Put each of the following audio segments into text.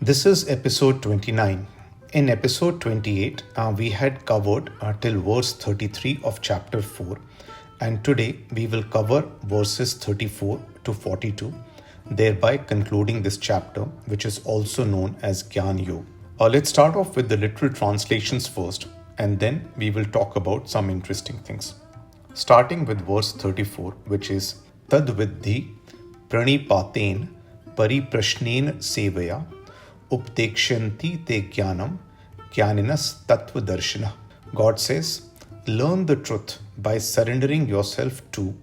This is episode 29. In episode 28, we had covered till verse 33 of chapter 4, and today we will cover verses 34 to 42, thereby concluding this chapter, which is also known as Gyana Yoga. Let's start off with the literal translations first, and then we will talk about some interesting things. Starting with verse 34, which is Tad Viddhi Pranipaten Pariprashnen Sevaya Updekshanti te jnanam jnaninas tattva darshana. God says, learn the truth by surrendering yourself to,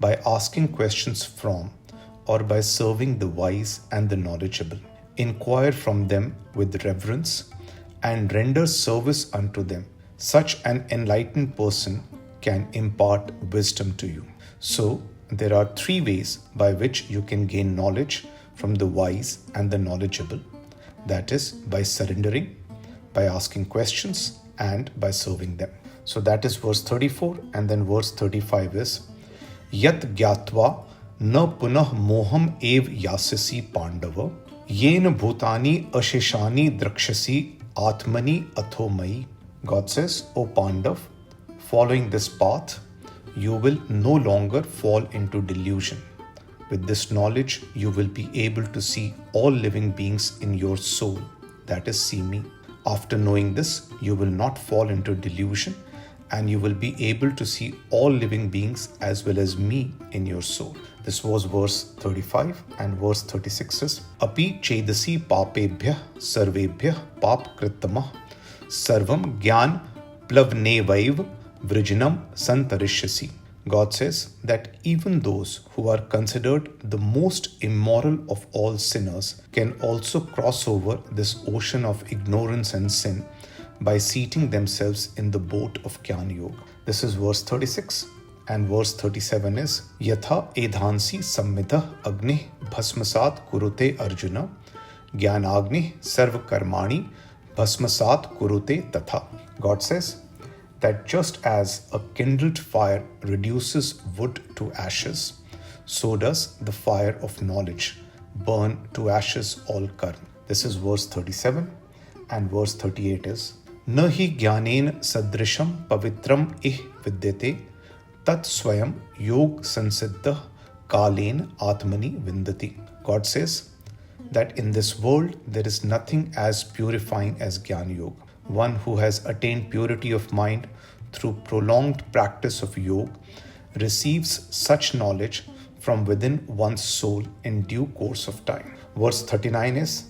by asking questions from, or by serving the wise and the knowledgeable. Inquire from them with reverence and render service unto them. Such an enlightened person can impart wisdom to you. So, there are three ways by which you can gain knowledge from the wise and the knowledgeable. That is, by surrendering, by asking questions, and by serving them. So that is verse 34, and then verse 35 is Yat gyatva na punah moham ev yasasi pandava yen bhutani asheshani drakshasi atmani athomai. God says, O Pandav, following this path, you will no longer fall into delusion. With this knowledge, you will be able to see all living beings in your soul, that is, see me. After knowing this, you will not fall into delusion and you will be able to see all living beings as well as me in your soul. This was verse 35, and verse 36 is Api chedasi papebhyah sarvebhyah pap kritamah sarvam gyan plavnevaiv vrijnam santarishyasi. God says that even those who are considered the most immoral of all sinners can also cross over this ocean of ignorance and sin by seating themselves in the boat of Gyana Yoga. This is verse 36, and verse 37 is Yatha edhansi sammita agni bhasmasat kurute arjuna gyanagni sarva karmani bhasmasat kurute tatha. God says that just as a kindled fire reduces wood to ashes, so does the fire of knowledge burn to ashes all karma. This is verse 37, and verse 38 is Nahi jnanen sadrisham pavitram ih vidyate tat swayam yog sansiddha kalen atmani vindati. God says that in this world there is nothing as purifying as Gyana Yoga. One who has attained purity of mind through prolonged practice of yoga receives such knowledge from within one's soul in due course of time. Verse 39 is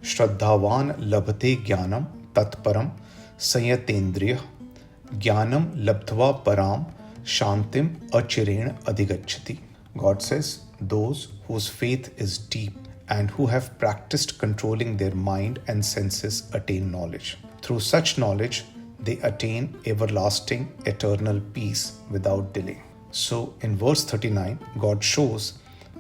Shraddhavan labhate jnanam tatparam sanyatendriya jnanam labdhva param shantim achiren adhigachati. God says, those whose faith is deep and who have practiced controlling their mind and senses attain knowledge. Through such knowledge, they attain everlasting, eternal peace without delay. So, in verse 39, God shows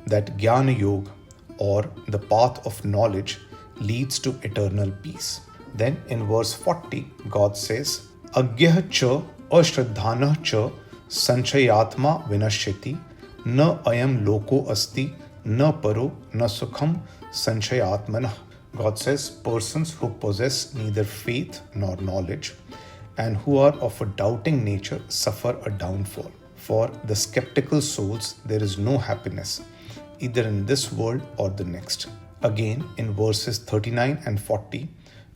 that Gyana Yoga, or the path of knowledge, leads to eternal peace. Then, in verse 40, God says, Agyah cha ashraddhanah cha sanchayatma vinashyati na ayam loko asti na paro na sukham sanchayatmanah. God says, persons who possess neither faith nor knowledge and who are of a doubting nature suffer a downfall. For the skeptical souls, there is no happiness, either in this world or the next. Again, in verses 39 and 40,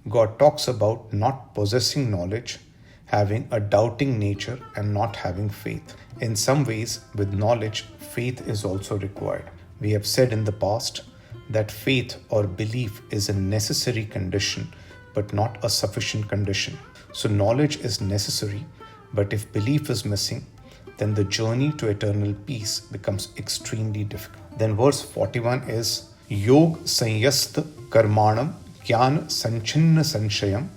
God talks about not possessing knowledge, having a doubting nature, and not having faith. In some ways, with knowledge, faith is also required. We have said in the past that faith or belief is a necessary condition, but not a sufficient condition. So knowledge is necessary, but if belief is missing, then the journey to eternal peace becomes extremely difficult. Then verse 41 is Yog sanyast karmanam jnana sanchinna sanshayam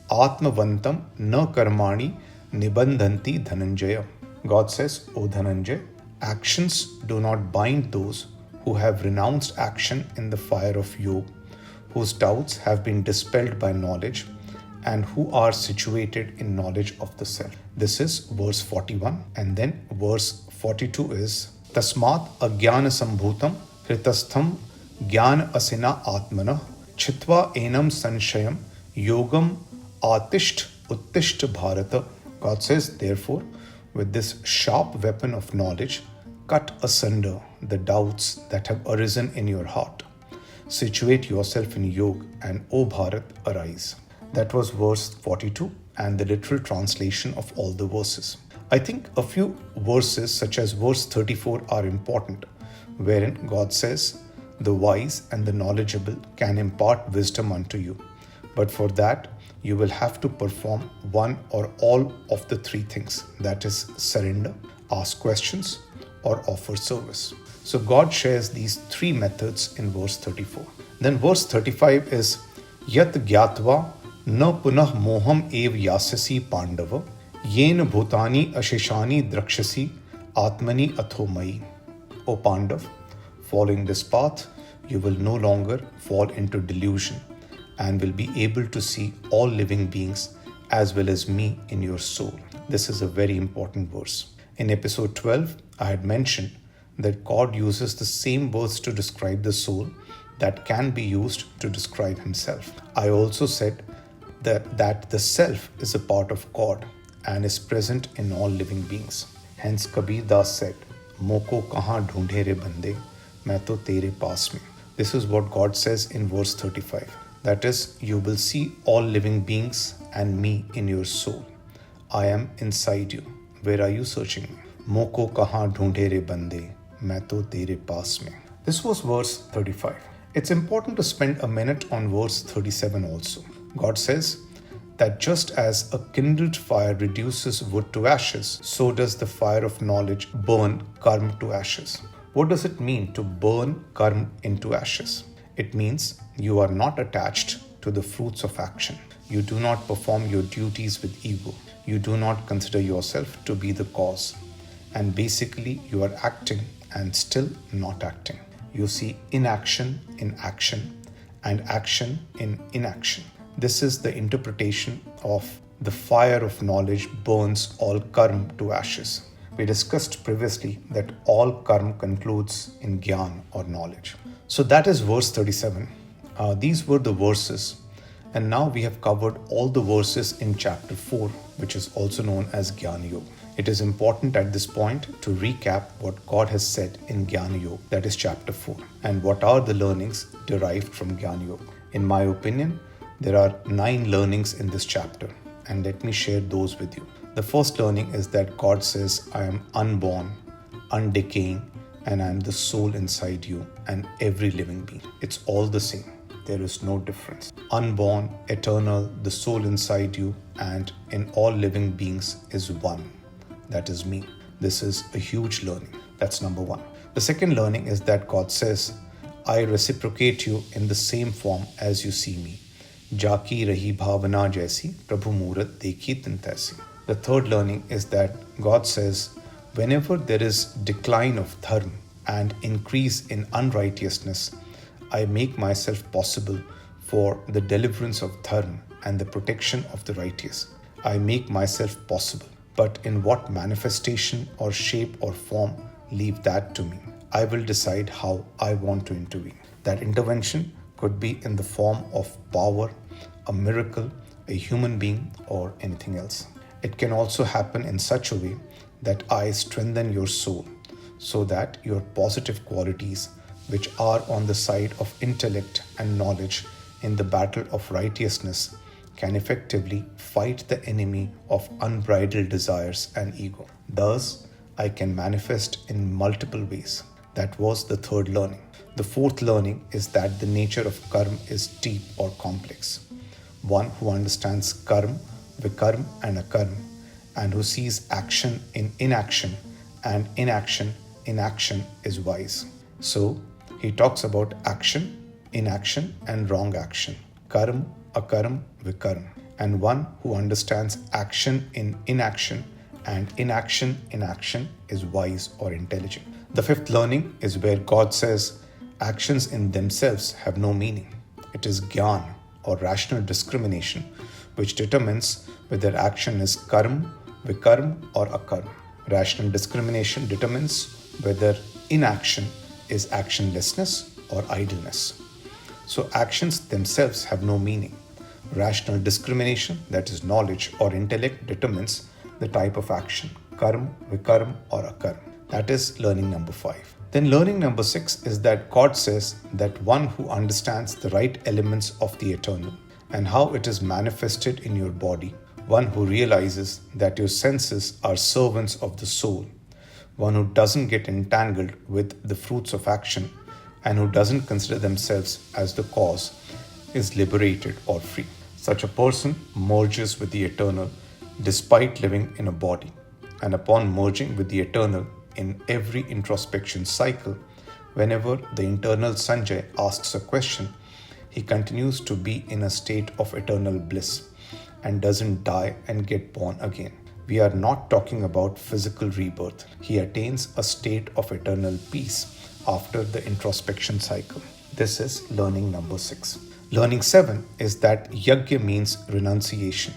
atmavantam na karmani nibandhanti dhananjaya. God says, O Dhananjay, actions do not bind those who have renounced action in the fire of yoga, whose doubts have been dispelled by knowledge, and who are situated in knowledge of the self. This is verse 41, and then verse 42 is Tasmat agyana sambhutam hritastham jnana asina atmana Chitva enam sanshayam yogam atisht uttisht bharata. God says, therefore, with this sharp weapon of knowledge, cut asunder the doubts that have arisen in your heart. Situate yourself in yoga and, O Bharat, arise. That was verse 42 and the literal translation of all the verses. I think a few verses, such as verse 34, are important, wherein God says, the wise and the knowledgeable can impart wisdom unto you. But for that, you will have to perform one or all of the three things, that is, surrender, ask questions, or offer service. So God shares these three methods in verse 34. Then verse 35 is, Yat gyatva na punah moham ev yasasi pandava, yen bhutani ashishani drakshasi atmani athomai. O Pandav, following this path, you will no longer fall into delusion and will be able to see all living beings as well as me in your soul. This is a very important verse. In episode 12, I had mentioned that God uses the same words to describe the soul that can be used to describe himself. I also said that the self is a part of God and is present in all living beings. Hence Kabir Das said, Moko kahan dhoondhe re bande, main to tere paas mein. This is what God says in verse 35. That is, you will see all living beings and me in your soul. I am inside you. Where are you searching me? Moko kahan dhoondhe re bande, main to tere paas mein. This was verse 35. It's important to spend a minute on verse 37 also. God says that just as a kindled fire reduces wood to ashes, so does the fire of knowledge burn karma to ashes. What does it mean to burn karma into ashes? It means you are not attached to the fruits of action. You do not perform your duties with ego. You do not consider yourself to be the cause. And basically, you are acting and still not acting. You see inaction in action and action in inaction. This is the interpretation of the fire of knowledge burns all karma to ashes. We discussed previously that all karma concludes in Gyana or knowledge. So that is verse 37. These were the verses. And now we have covered all the verses in chapter 4, which is also known as Gyana Yoga. It is important at this point to recap what God has said in Gyana Yoga, that is chapter 4, and what are the learnings derived from Gyana Yoga. In my opinion, there are 9 learnings in this chapter, and let me share those with you. The first learning is that God says, I am unborn, undecaying, and I am the soul inside you and every living being. It's all the same. There is no difference. Unborn, eternal, the soul inside you and in all living beings is one. That is me. This is a huge learning. That's number 1. The second learning is that God says, I reciprocate you in the same form as you see me. Jaki rahi bhavana jaisi, Prabhu Murat dekhi tin taisi. The third learning is that God says, whenever there is decline of dharma and increase in unrighteousness, I make myself possible for the deliverance of dharma and the protection of the righteous. I make myself possible. But in what manifestation or shape or form, leave that to me. I will decide how I want to intervene. That intervention could be in the form of power, a miracle, a human being, or anything else. It can also happen in such a way that I strengthen your soul so that your positive qualities, which are on the side of intellect and knowledge in the battle of righteousness, can effectively fight the enemy of unbridled desires and ego. Thus, I can manifest in multiple ways. That was the third learning. The fourth learning is that the nature of karma is deep or complex. One who understands karma, vikarma and akarma, and who sees action in inaction and inaction in action is wise. So, he talks about action, inaction and wrong action, karma, akarma, vikarma. And one who understands action in inaction and inaction in action is wise or intelligent. The fifth learning is where God says actions in themselves have no meaning. It is Gyana or rational discrimination which determines whether action is karma, vikarma or akarma. Rational discrimination determines whether inaction is actionlessness or idleness. So actions themselves have no meaning. Rational discrimination, that is knowledge or intellect, determines the type of action, karma, vikarma or akarma. That is learning number 5. Then learning number 6 is that God says that one who understands the right elements of the eternal and how it is manifested in your body, one who realizes that your senses are servants of the soul, one who doesn't get entangled with the fruits of action and who doesn't consider themselves as the cause, is liberated or free. Such a person merges with the eternal despite living in a body, and upon merging with the eternal in every introspection cycle, whenever the internal Sanjay asks a question, he continues to be in a state of eternal bliss and doesn't die and get born again. We are not talking about physical rebirth. He attains a state of eternal peace after the introspection cycle. This is learning number 6. Learning 7 is that yajna means renunciation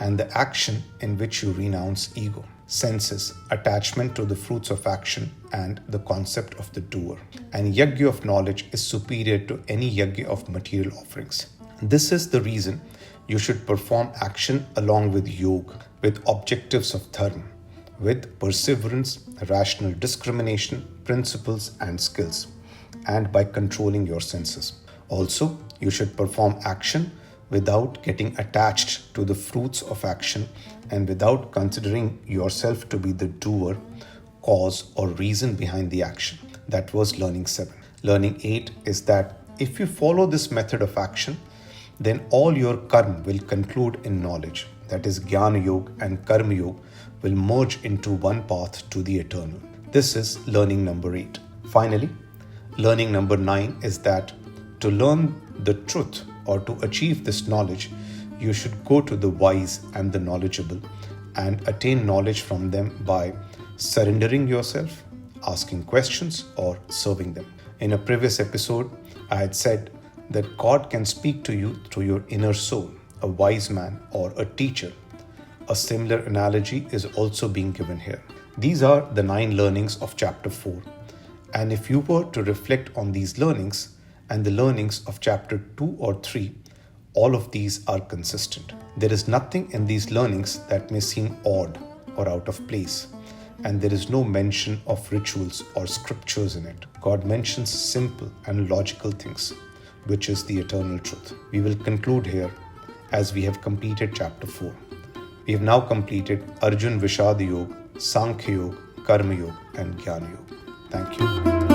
and the action in which you renounce ego, senses, attachment to the fruits of action, and the concept of the doer. And yajna of knowledge is superior to any yajna of material offerings. This is the reason you should perform action along with yoga, with objectives of dharma, with perseverance, rational discrimination, principles, and skills, and by controlling your senses. Also, you should perform action without getting attached to the fruits of action and without considering yourself to be the doer, cause, or reason behind the action. That was learning 7. Learning 8 is that if you follow this method of action, then all your karma will conclude in knowledge. That is, Gyana Yoga and Karma Yoga will merge into one path to the eternal. This is learning number 8. Finally, learning number 9 is that to learn the truth or to achieve this knowledge, you should go to the wise and the knowledgeable and attain knowledge from them by surrendering yourself, asking questions, or serving them. In a previous episode, I had said that God can speak to you through your inner soul, a wise man or a teacher. A similar analogy is also being given here. These are the 9 learnings of chapter 4. And if you were to reflect on these learnings and the learnings of chapter 2 or 3, all of these are consistent. There is nothing in these learnings that may seem odd or out of place, and there is no mention of rituals or scriptures in it. God mentions simple and logical things, which is the eternal truth. We will conclude here as we have completed chapter 4. We have now completed Arjun Vishad Yoga, Sankhya Yoga, Karma Yoga, and Gyana Yoga. Thank you.